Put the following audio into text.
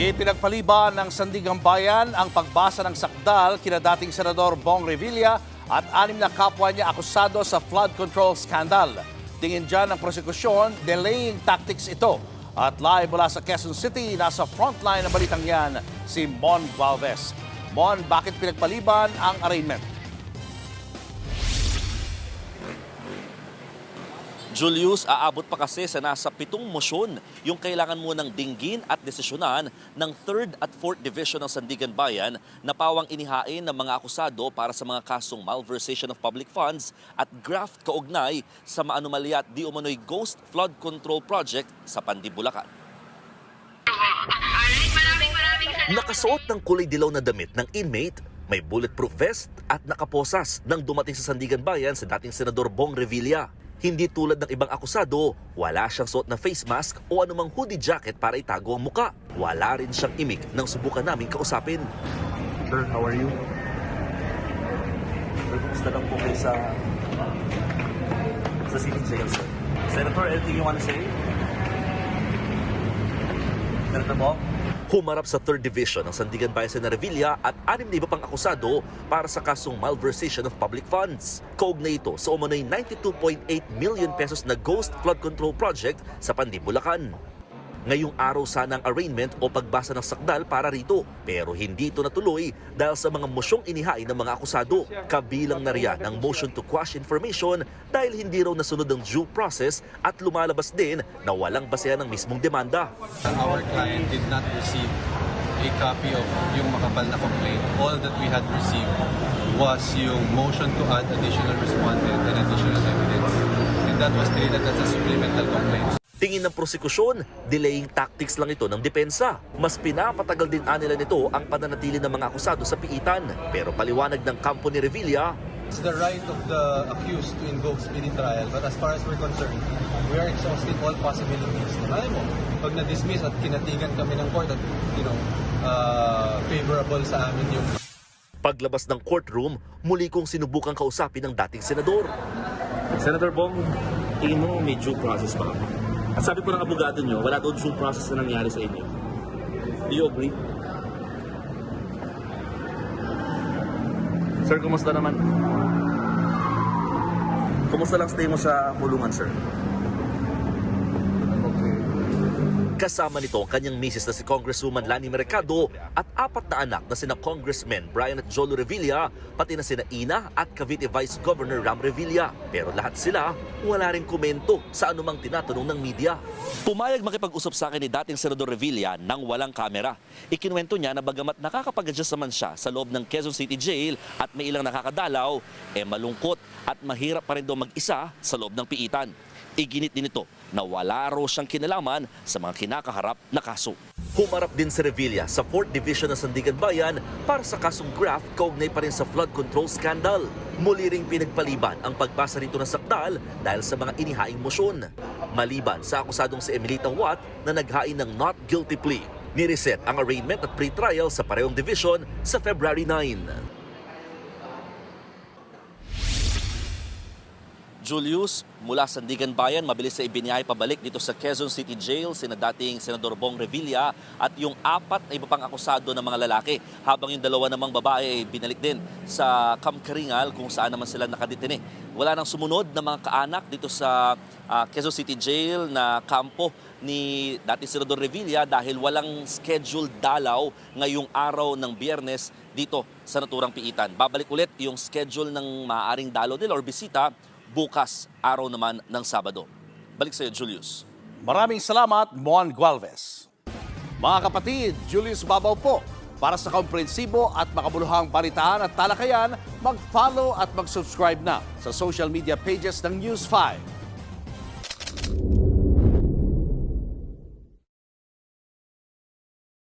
Ipinagpaliban ng Sandigang Bayan ang pagbasa ng sakdal kina dating Senador Bong Revilla at 6 na kapwa niya akusado sa flood control scandal. Tingin dyan ng prosekusyon, delaying tactics ito. At live mula sa Quezon City, nasa frontline ng balitang yan, si Mon Galvez. Mon, bakit pinagpaliban ang arraignment? Julius, aabot pa kasi sa nasa 7 mosyon yung kailangan mo ng dinggin at desisyonan ng 3rd at 4th Division ng Sandigan Bayan na pawang inihain ng mga akusado para sa mga kasong malversation of public funds at graft kaugnay sa maanumalya at di umano'y ghost flood control project sa Pandi, Bulacan. Nakasuot ng kulay dilaw na damit ng inmate, may bulletproof vest at nakaposas nang dumating sa Sandigan Bayan sa dating Senador Bong Revilla. Hindi tulad ng ibang akusado, wala siyang suot na face mask o anumang hoodie jacket para itago ang muka. Wala rin siyang imik nang subukan namin kausapin. Sir, how are you? Kumusta lang po kayo sa City Jail, sir? Senator, anything you want to say? Senator Bong? Humarap sa 3rd Division ng Sandigan Bayan sa Revilla at 6 na iba pang akusado para sa kasong malversation of public funds. Kaugnay ito sa umano'y 92.8 million pesos na ghost flood control project sa Pandi, Bulacan. Ngayong araw sana ang arraignment o pagbasa ng sakdal para rito, pero hindi ito natuloy dahil sa mga mosyong inihain ng mga akusado. Kabilang na riyan ang motion to quash information dahil hindi raw nasunod ang due process at lumalabas din na walang basehan ng mismong demanda. Our client did not receive a copy of yung makapal na complaint. All that we had received was yung motion to add additional respondent and additional evidence. And that was treated as a supplemental complaint. Tingin ng prosekusyon, delaying tactics lang ito ng depensa. Mas pinapatagal din nila nito ang pananatili ng mga akusado sa piitan. Pero paliwanag ng kampo ni Revilla, It's the right of the accused to invoke speedy trial, but as far as we're concerned, we are exhausting all possibilities. Alam mo, pag na-dismiss at kinatigan kami ng court at, favorable sa amin yung... paglabas ng courtroom, muli kong sinubukang kausapin ng dating senador. Senator Bong, tingin mo may due process ba? At sabi po ng abogado nyo, wala daw due process na nangyari sa inyo. Do you agree? Sir, kumusta naman? Kumusta lang stay mo sa kulungan, sir? Kasama nito ang kanyang misis na si Congresswoman Lani Mercado at 4 na anak na sina Congressmen Brian at Jolo Revilla, pati na sina Ina at Cavite Vice Governor Ram Revilla. Pero lahat sila wala rin komento sa anumang tinatanong ng media. Pumayag makipag-usap sa akin ni dating Senador Revilla nang walang kamera. Ikinuwento niya na bagamat nakakapag-adjust naman siya sa loob ng Quezon City Jail at may ilang nakakadalaw, malungkot at mahirap pa rin daw mag-isa sa loob ng piitan. Iginit din ito na wala raw siyang kinalaman sa mga kinakaharap na kaso. Humarap din si Revilla sa 4th Division ng Sandigan Bayan para sa kasong graft kaugnay pa rin sa flood control scandal. Muli ring pinagpaliban ang pagbasa rito ng sakdal dahil sa mga inihaing mosyon. Maliban sa akusadong si Emilita Watt na naghain ng not guilty plea. Nireset ang arraignment at pre-trial sa parehong division sa February 9. Julius, mula Sandigan Bayan, mabilis sa ibinyahe pabalik dito sa Quezon City Jail sina dating Senador Bong Revilla at yung 4 na iba pang akusado ng mga lalaki, habang yung 2 namang babae ay binalik din sa Kamkaringal kung saan naman sila nakadetine. Wala nang sumunod na mga kaanak dito sa Quezon City Jail na kampo ni dating Senador Revilla dahil walang scheduled dalaw ngayong araw ng Biyernes dito sa naturang piitan. Babalik ulit yung schedule ng maaaring dalaw nila or bisita bukas, araw naman ng Sabado. Balik sa iyo, Julius. Maraming salamat, Mon Galvez. Mga kapatid, Julius Babaw po. Para sa komprehensibo at makabuluhang balitaan at talakayan, mag-follow at mag-subscribe na sa social media pages ng News 5.